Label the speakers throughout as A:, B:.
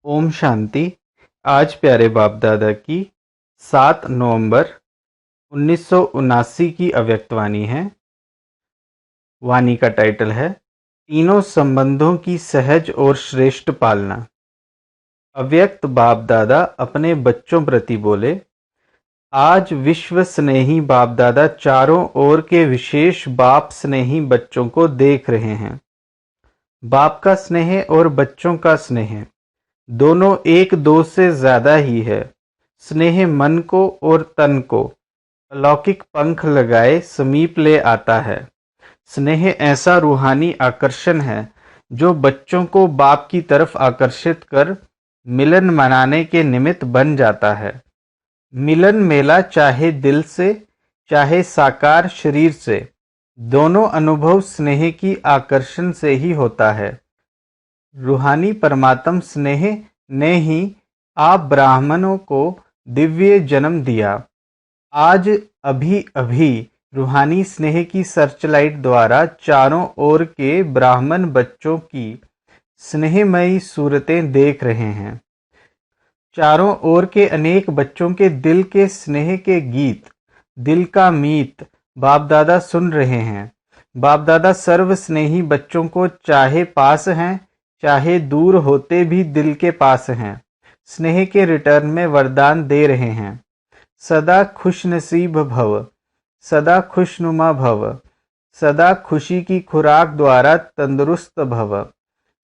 A: ओम शांति। आज प्यारे बाप दादा की 7 नवंबर 1979 की अव्यक्तवाणी है। वाणी का टाइटल है तीनों संबंधों की सहज और श्रेष्ठ पालना। अव्यक्त बाप दादा अपने बच्चों प्रति बोले, आज विश्व स्नेही बाप दादा चारों ओर के विशेष बाप स्नेही बच्चों को देख रहे हैं। बाप का स्नेह और बच्चों का स्नेह दोनों एक दो से ज्यादा ही है। स्नेह मन को और तन को अलौकिक पंख लगाए समीप ले आता है। स्नेह ऐसा रूहानी आकर्षण है जो बच्चों को बाप की तरफ आकर्षित कर मिलन मनाने के निमित्त बन जाता है। मिलन मेला चाहे दिल से चाहे साकार शरीर से, दोनों अनुभव स्नेह की आकर्षण से ही होता है। रूहानी परमात्म स्नेह ने ही आप ब्राह्मणों को दिव्य जन्म दिया। आज अभी अभी रूहानी स्नेह की सर्चलाइट द्वारा चारों ओर के ब्राह्मण बच्चों की स्नेहमयी सूरतें देख रहे हैं। चारों ओर के अनेक बच्चों के दिल के स्नेह के गीत, दिल का मीत बाप दादा सुन रहे हैं। बाप दादा सर्व स्नेही बच्चों को चाहे पास हैं चाहे दूर होते भी दिल के पास हैं, स्नेह के रिटर्न में वरदान दे रहे हैं। सदा खुश नसीब भव, सदा खुशनुमा भव, सदा खुशी की खुराक द्वारा तंदुरुस्त भव,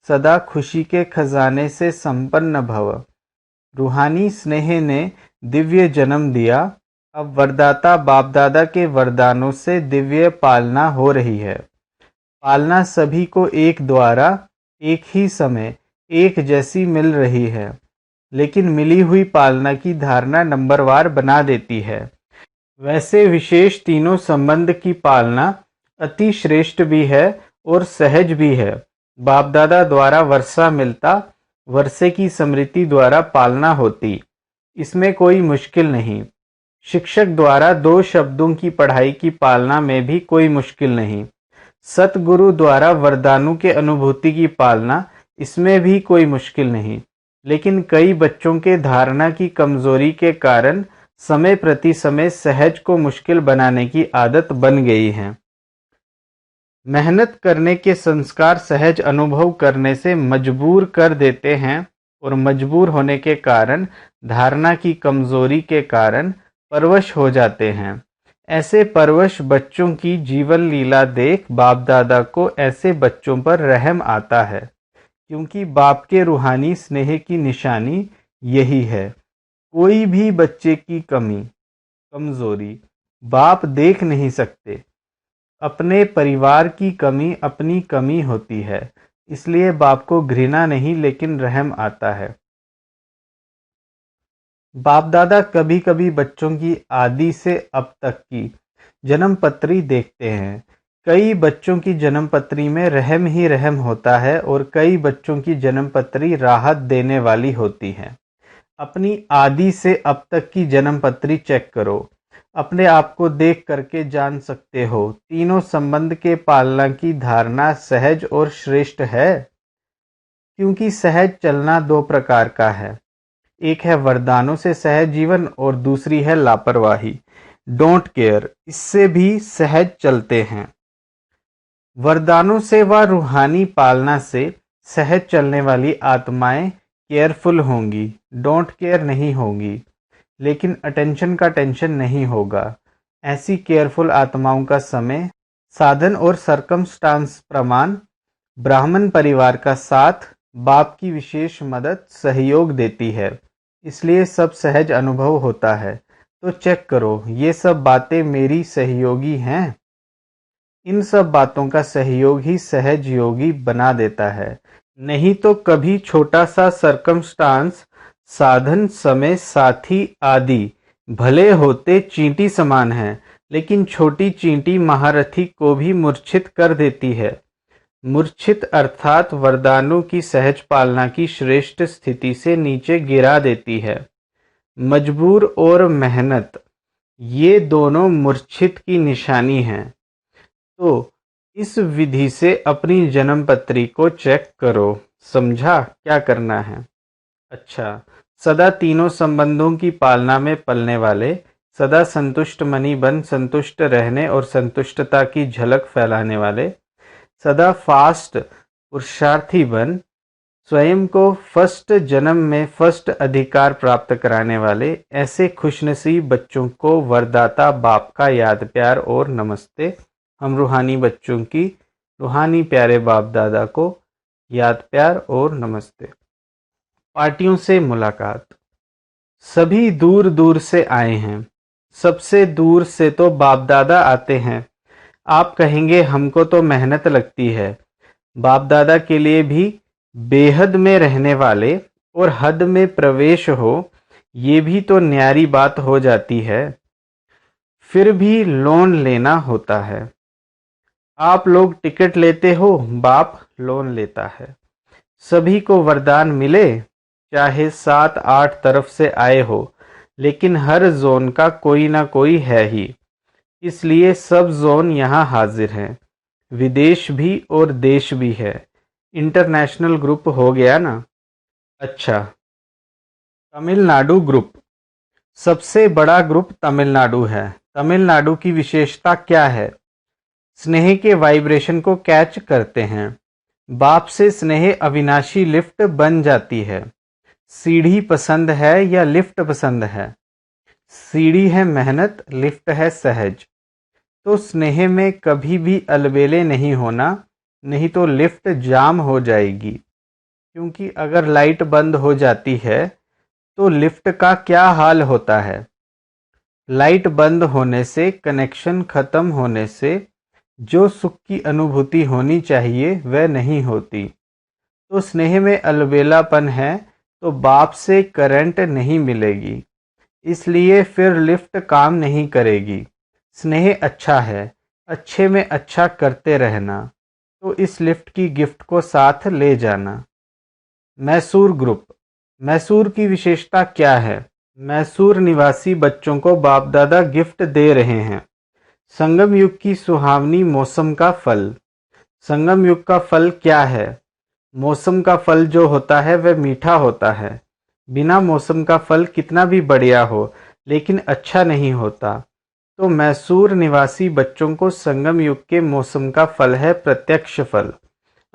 A: सदा खुशी के खजाने से संपन्न भव। रूहानी स्नेह ने दिव्य जन्म दिया। अब वरदाता बाप दादा के वरदानों से दिव्य पालना हो रही है। पालना सभी को एक द्वारा एक ही समय एक जैसी मिल रही है, लेकिन मिली हुई पालना की धारणा नंबरवार बना देती है। वैसे विशेष तीनों संबंध की पालना अति श्रेष्ठ भी है और सहज भी है। बाप दादा द्वारा वर्षा मिलता, वर्षे की स्मृति द्वारा पालना होती, इसमें कोई मुश्किल नहीं। शिक्षक द्वारा 2 शब्दों की पढ़ाई की पालना में भी कोई मुश्किल नहीं। सतगुरु द्वारा वरदानों के अनुभूति की पालना, इसमें भी कोई मुश्किल नहीं। लेकिन कई बच्चों के धारणा की कमजोरी के कारण समय प्रति समय सहज को मुश्किल बनाने की आदत बन गई है। मेहनत करने के संस्कार सहज अनुभव करने से मजबूर कर देते हैं और मजबूर होने के कारण धारणा की कमजोरी के कारण परवश हो जाते हैं। ऐसे परवश बच्चों की जीवन लीला देख बाप दादा को ऐसे बच्चों पर रहम आता है, क्योंकि बाप के रूहानी स्नेह की निशानी यही है। कोई भी बच्चे की कमी कमजोरी बाप देख नहीं सकते। अपने परिवार की कमी अपनी कमी होती है, इसलिए बाप को घृणा नहीं लेकिन रहम आता है। बाप दादा कभी कभी बच्चों की आदि से अब तक की जन्म पत्री देखते हैं। कई बच्चों की जन्म पत्री में रहम ही रहम होता है और कई बच्चों की जन्म पत्री राहत देने वाली होती है। अपनी आदि से अब तक की जन्म पत्री चेक करो, अपने आप को देख करके जान सकते हो तीनों संबंध के पालना की धारणा सहज और श्रेष्ठ है। क्योंकि सहज चलना 2 प्रकार का है, एक है वरदानों से सहज जीवन और दूसरी है लापरवाही, डोंट केयर, इससे भी सहज चलते हैं। वरदानों से व रूहानी पालना से सहज चलने वाली आत्माएं केयरफुल होंगी, डोंट केयर नहीं होंगी, लेकिन अटेंशन का टेंशन नहीं होगा। ऐसी केयरफुल आत्माओं का समय, साधन और सरकमस्टांस प्रमाण, ब्राह्मण परिवार का साथ, बाप की विशेष मदद सहयोग देती है, इसलिए सब सहज अनुभव होता है। तो चेक करो, ये सब बातें मेरी सहयोगी हैं। इन सब बातों का सहयोग ही सहज योगी बना देता है। नहीं तो कभी छोटा सा सरकमस्टांस, साधन, समय, साथी आदि भले होते चींटी समान हैं, लेकिन छोटी चींटी महारथी को भी मूर्छित कर देती है। मूर्छित अर्थात वरदानों की सहज पालना की श्रेष्ठ स्थिति से नीचे गिरा देती है। मजबूर और मेहनत, ये दोनों मूर्छित की निशानी हैं। तो इस विधि से अपनी जन्म पत्री को चेक करो। समझा क्या करना है? अच्छा, सदा तीनों संबंधों की पालना में पलने वाले, सदा संतुष्ट मनी बन संतुष्ट रहने और संतुष्टता की झलक फैलाने वाले, सदा फास्ट पुरुषार्थी बन स्वयं को फर्स्ट जन्म में फर्स्ट अधिकार प्राप्त कराने वाले, ऐसे खुशनसीब बच्चों को वरदाता बाप का याद प्यार और नमस्ते। हम रूहानी बच्चों की रूहानी प्यारे बाप दादा को याद प्यार और नमस्ते। पार्टियों से मुलाकात। सभी दूर दूर से आए हैं, सबसे दूर से तो बाप दादा आते हैं। आप कहेंगे हमको तो मेहनत लगती है। बाप दादा के लिए भी बेहद में रहने वाले और हद में प्रवेश हो, ये भी तो न्यारी बात हो जाती है। फिर भी लोन लेना होता है। आप लोग टिकट लेते हो, बाप लोन लेता है। सभी को वरदान मिले, चाहे 7-8 तरफ से आए हो, लेकिन हर जोन का कोई ना कोई है ही, इसलिए सब जोन यहाँ हाजिर हैं। विदेश भी और देश भी है, इंटरनेशनल ग्रुप हो गया ना। अच्छा, तमिलनाडु ग्रुप सबसे बड़ा ग्रुप तमिलनाडु है। तमिलनाडु की विशेषता क्या है? स्नेह के वाइब्रेशन को कैच करते हैं। बाप से स्नेह अविनाशी लिफ्ट बन जाती है। सीढ़ी पसंद है या लिफ्ट पसंद है? सीढ़ी है मेहनत, लिफ्ट है सहज। तो स्नेह में कभी भी अलबेले नहीं होना, नहीं तो लिफ्ट जाम हो जाएगी। क्योंकि अगर लाइट बंद हो जाती है तो लिफ्ट का क्या हाल होता है? लाइट बंद होने से, कनेक्शन खत्म होने से जो सुख की अनुभूति होनी चाहिए वह नहीं होती। तो स्नेह में अलबेलापन है तो बाप से करंट नहीं मिलेगी, इसलिए फिर लिफ्ट काम नहीं करेगी। स्नेह अच्छा है, अच्छे में अच्छा करते रहना, तो इस लिफ्ट की गिफ्ट को साथ ले जाना। मैसूर ग्रुप। मैसूर की विशेषता क्या है? मैसूर निवासी बच्चों को बाप दादा गिफ्ट दे रहे हैं। संगम युग की सुहावनी मौसम का फल। संगम युग का फल क्या है? मौसम का फल जो होता है वह मीठा होता है। बिना मौसम का फल कितना भी बढ़िया हो, लेकिन अच्छा नहीं होता। तो मैसूर निवासी बच्चों को संगम युग के मौसम का फल है प्रत्यक्ष फल।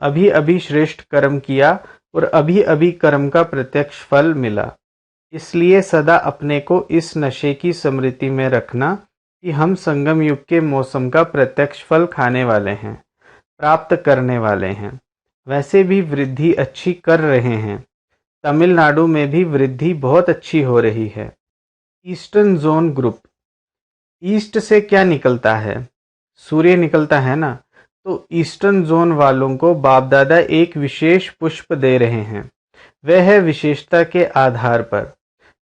A: अभी अभी श्रेष्ठ कर्म किया और अभी अभी कर्म का प्रत्यक्ष फल मिला। इसलिए सदा अपने को इस नशे की स्मृति में रखना कि हम संगम युग के मौसम का प्रत्यक्ष फल खाने वाले हैं, प्राप्त करने वाले हैं। वैसे भी वृद्धि अच्छी कर रहे हैं। तमिलनाडु में भी वृद्धि बहुत अच्छी हो रही है। Eastern zone group. ईस्ट से क्या निकलता है? सूर्य निकलता है ना। तो ईस्टर्न जोन वालों को बाप दादा एक विशेष पुष्प दे रहे हैं। वह है विशेषता के आधार पर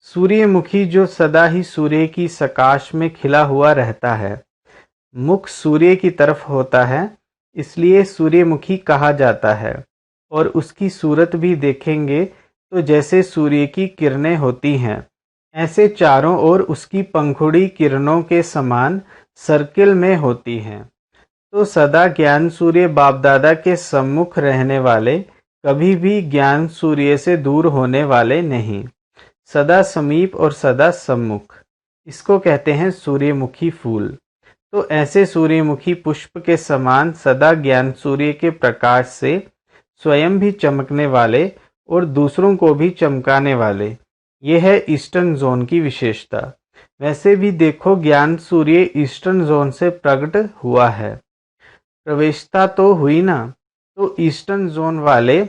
A: सूर्यमुखी, जो सदा ही सूर्य की सकाश में खिला हुआ रहता है। मुख सूर्य की तरफ होता है, इसलिए सूर्यमुखी कहा जाता है। और उसकी सूरत भी देखेंगे तो जैसे सूर्य की किरणें होती हैं, ऐसे चारों ओर उसकी पंखुड़ी किरणों के समान सर्किल में होती हैं। तो सदा ज्ञान सूर्य बाप दादा के सम्मुख रहने वाले कभी भी ज्ञान सूर्य से दूर होने वाले नहीं, सदा समीप और सदा सम्मुख। इसको कहते हैं सूर्यमुखी फूल। तो ऐसे सूर्यमुखी पुष्प के समान सदा ज्ञान सूर्य के प्रकाश से स्वयं भी चमकने वाले और दूसरों को भी चमकाने वाले, ये है ईस्टर्न जोन की विशेषता। वैसे भी देखो, ज्ञान सूर्य ईस्टर्न जोन से प्रकट हुआ है, प्रवेशता तो हुई ना। तो ईस्टर्न जोन वाले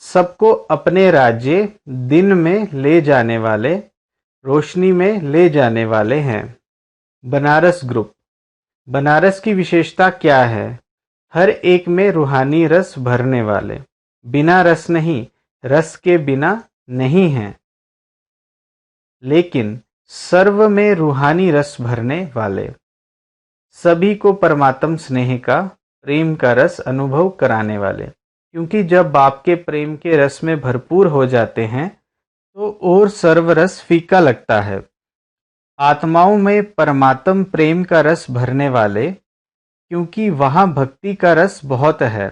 A: सबको अपने राज्य दिन में ले जाने वाले, रोशनी में ले जाने वाले हैं। बनारस ग्रुप। बनारस की विशेषता क्या है? हर एक में रूहानी रस भरने वाले। बिना रस नहीं, रस के बिना नहीं है, लेकिन सर्व में रूहानी रस भरने वाले। सभी को परमात्म स्नेह का, प्रेम का रस अनुभव कराने वाले। क्योंकि जब बाप के प्रेम के रस में भरपूर हो जाते हैं तो और सर्वरस फीका लगता है। आत्माओं में परमात्म प्रेम का रस भरने वाले, क्योंकि वहाँ भक्ति का रस बहुत है।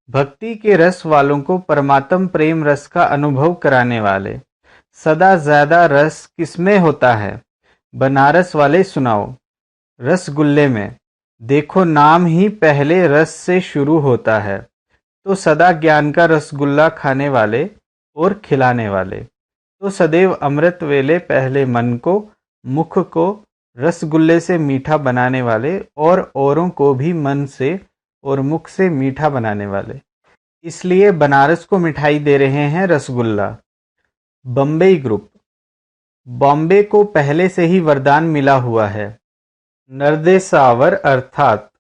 A: भक्ति के रस वालों को परमात्म प्रेम रस का अनुभव कराने वाले। सदा ज्यादा रस किसमें होता है? बनारस वाले सुनाओ। रसगुल्ले में। देखो नाम ही पहले रस से शुरू होता है, तो सदा ज्ञान का रसगुल्ला खाने वाले और खिलाने वाले। तो सदैव अमृत वेले पहले मन को मुख को रसगुल्ले से मीठा बनाने वाले और औरों को भी मन से और मुख से मीठा बनाने वाले। इसलिए बनारस को मिठाई दे रहे हैं रसगुल्ला। बम्बई ग्रुप। बॉम्बे को पहले से ही वरदान मिला हुआ है। नरदेसावर अर्थात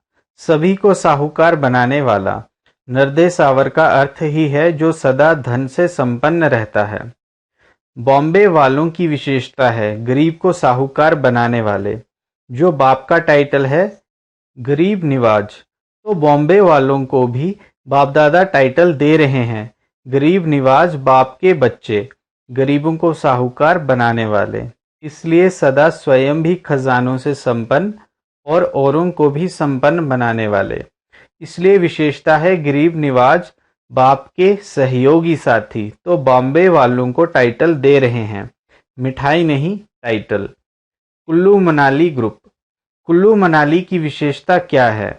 A: सभी को साहूकार बनाने वाला। नरदेसावर का अर्थ ही है जो सदा धन से संपन्न रहता है। बॉम्बे वालों की विशेषता है गरीब को साहूकार बनाने वाले। जो बाप का टाइटल है गरीब निवाज, तो बॉम्बे वालों को भी बाप दादा टाइटल दे रहे हैं गरीब निवाज, बाप के बच्चे, गरीबों को साहूकार बनाने वाले। इसलिए सदा स्वयं भी खजानों से संपन्न और औरों को भी संपन्न बनाने वाले। इसलिए विशेषता है गरीब निवाज, बाप के सहयोगी साथी। तो बॉम्बे वालों को टाइटल दे रहे हैं, मिठाई नहीं टाइटल। कुल्लू मनाली ग्रुप। कुल्लू मनाली की विशेषता क्या है?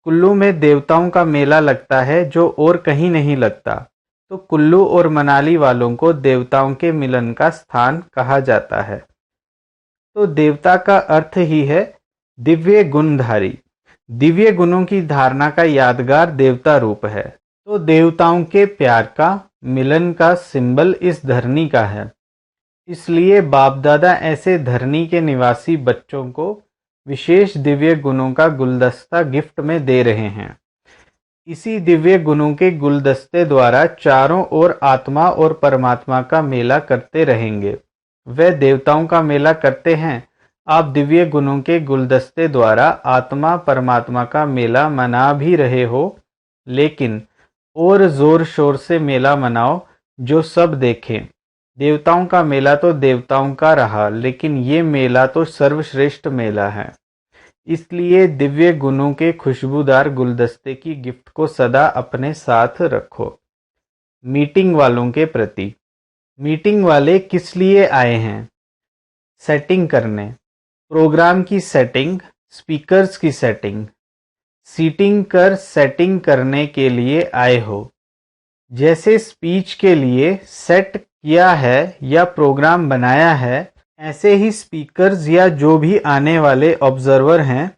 A: कुल्लू में देवताओं का मेला लगता है जो और कहीं नहीं लगता। तो कुल्लू और मनाली वालों को देवताओं के मिलन का स्थान कहा जाता है। तो देवता का अर्थ ही है दिव्य गुणधारी। दिव्य गुणों की धारणा का यादगार देवता रूप है। तो देवताओं के प्यार का मिलन का सिंबल इस धरनी का है। इसलिए बाप दादा ऐसे धरनी के निवासी बच्चों को विशेष दिव्य गुणों का गुलदस्ता गिफ्ट में दे रहे हैं। इसी दिव्य गुणों के गुलदस्ते द्वारा चारों ओर आत्मा और परमात्मा का मेला करते रहेंगे। वे देवताओं का मेला करते हैं, आप दिव्य गुणों के गुलदस्ते द्वारा आत्मा परमात्मा का मेला मना भी रहे हो, लेकिन और जोर शोर से मेला मनाओ जो सब देखें। देवताओं का मेला तो देवताओं का रहा, लेकिन ये मेला तो सर्वश्रेष्ठ मेला है। इसलिए दिव्य गुणों के खुशबूदार गुलदस्ते की गिफ्ट को सदा अपने साथ रखो। मीटिंग वालों के प्रति। मीटिंग वाले किस लिए आए हैं? सेटिंग करने। प्रोग्राम की सेटिंग, स्पीकर्स की सेटिंग, सीटिंग कर सेटिंग करने के लिए आए हो। जैसे स्पीच के लिए सेट किया है या प्रोग्राम बनाया है, ऐसे ही स्पीकर्स या जो भी आने वाले ऑब्जर्वर हैं,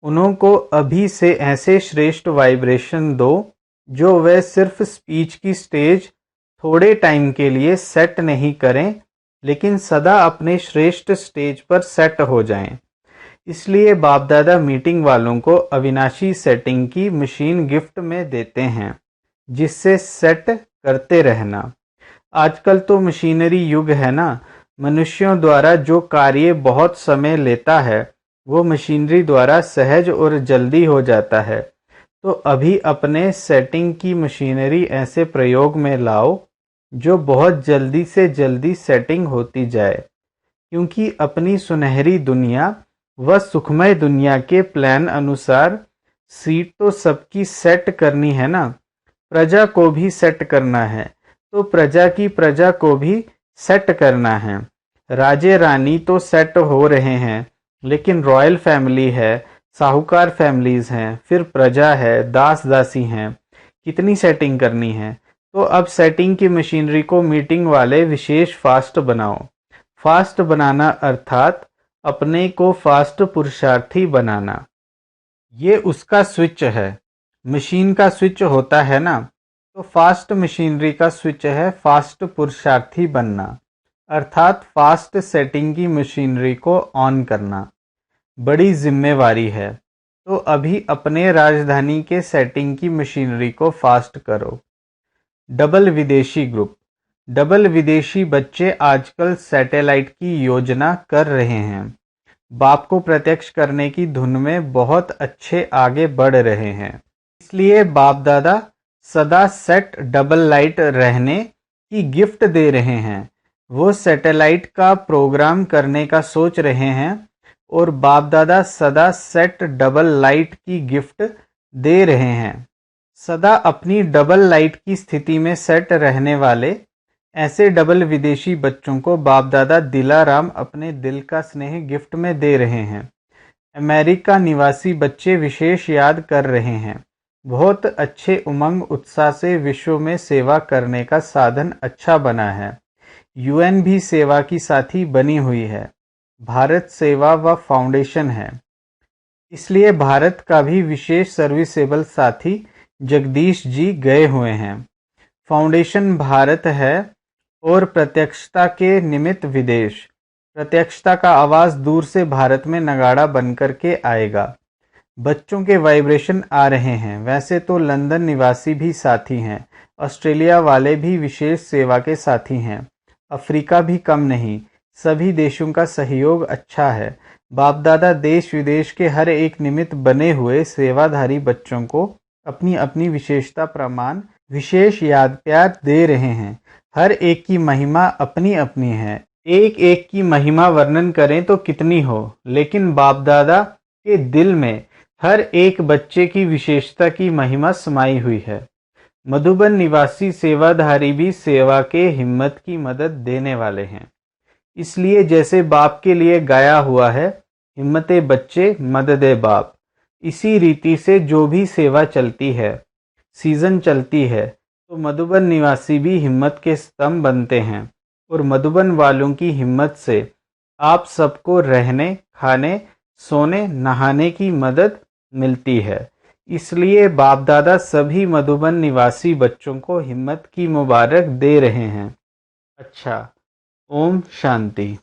A: उन्हों को अभी से ऐसे श्रेष्ठ वाइब्रेशन दो जो वे सिर्फ स्पीच की स्टेज थोड़े टाइम के लिए सेट नहीं करें, लेकिन सदा अपने श्रेष्ठ स्टेज पर सेट हो जाएं। इसलिए बाप दादा मीटिंग वालों को अविनाशी सेटिंग की मशीन गिफ्ट में देते हैं, जिससे सेट करते रहना। आजकल तो मशीनरी युग है ना, मनुष्यों द्वारा जो कार्य बहुत समय लेता है वो मशीनरी द्वारा सहज और जल्दी हो जाता है। तो अभी अपने सेटिंग की मशीनरी ऐसे प्रयोग में लाओ जो बहुत जल्दी से जल्दी सेटिंग होती जाए, क्योंकि अपनी सुनहरी दुनिया व सुखमय दुनिया के प्लान अनुसार सीट तो सबकी सेट करनी है ना। प्रजा को भी सेट करना है, तो प्रजा को भी सेट करना है। राजे रानी तो सेट हो रहे हैं, लेकिन रॉयल फैमिली है, साहूकार फैमिलीज हैं, फिर प्रजा है, दास दासी हैं, कितनी सेटिंग करनी है। तो अब सेटिंग की मशीनरी को मीटिंग वाले विशेष फास्ट बनाओ। फास्ट बनाना अर्थात अपने को फास्ट पुरुषार्थी बनाना। ये उसका स्विच है। मशीन का स्विच होता है ना, तो फास्ट मशीनरी का स्विच है फास्ट पुरुषार्थी बनना, अर्थात फास्ट सेटिंग की मशीनरी को ऑन करना। बड़ी जिम्मेवारी है। तो अभी अपने राजधानी के सेटिंग की मशीनरी को फास्ट करो। डबल विदेशी ग्रुप। डबल विदेशी बच्चे आजकल सैटेलाइट की योजना कर रहे हैं। बाप को प्रत्यक्ष करने की धुन में बहुत अच्छे आगे बढ़ रहे हैं। इसलिए बाप दादा सदा सेट डबल लाइट रहने की गिफ्ट दे रहे हैं। वो सैटेलाइट का प्रोग्राम करने का सोच रहे हैं और बाप दादा सदा सेट डबल लाइट की गिफ्ट दे रहे हैं। सदा अपनी डबल लाइट की स्थिति में सेट रहने वाले ऐसे डबल विदेशी बच्चों को बाप दादा दिलाराम अपने दिल का स्नेह गिफ्ट में दे रहे हैं। अमेरिका निवासी बच्चे विशेष याद कर रहे हैं। बहुत अच्छे उमंग उत्साह से विश्व में सेवा करने का साधन अच्छा बना है। यूएन भी सेवा की साथी बनी हुई है। भारत सेवा व फाउंडेशन है, इसलिए भारत का भी विशेष सर्विसेबल साथी जगदीश जी गए हुए हैं। फाउंडेशन भारत है और प्रत्यक्षता के निमित्त विदेश। प्रत्यक्षता का आवाज दूर से भारत में नगाड़ा बनकर के आएगा। बच्चों के वाइब्रेशन आ रहे हैं। वैसे तो लंदन निवासी भी साथी हैं, ऑस्ट्रेलिया वाले भी विशेष सेवा के साथी हैं, अफ्रीका भी कम नहीं। सभी देशों का सहयोग अच्छा है। बाप दादा देश विदेश के हर एक निमित्त बने हुए सेवाधारी बच्चों को अपनी अपनी विशेषता प्रमाण विशेष याद प्यार दे रहे हैं। हर एक की महिमा अपनी अपनी है। एक एक की महिमा वर्णन करें तो कितनी हो, लेकिन बाप दादा के दिल में हर एक बच्चे की विशेषता की महिमा समाई हुई है। मधुबन निवासी सेवाधारी भी सेवा के हिम्मत की मदद देने वाले हैं। इसलिए जैसे बाप के लिए गाया हुआ है, हिम्मते बच्चे मददे बाप, इसी रीति से जो भी सेवा चलती है, सीजन चलती है, तो मधुबन निवासी भी हिम्मत के स्तंभ बनते हैं और मधुबन वालों की हिम्मत से आप सबको रहने, खाने, सोने, नहाने की मदद मिलती है। इसलिए बाप दादा सभी मधुबन निवासी बच्चों को हिम्मत की मुबारक दे रहे हैं। अच्छा, ओम शांति।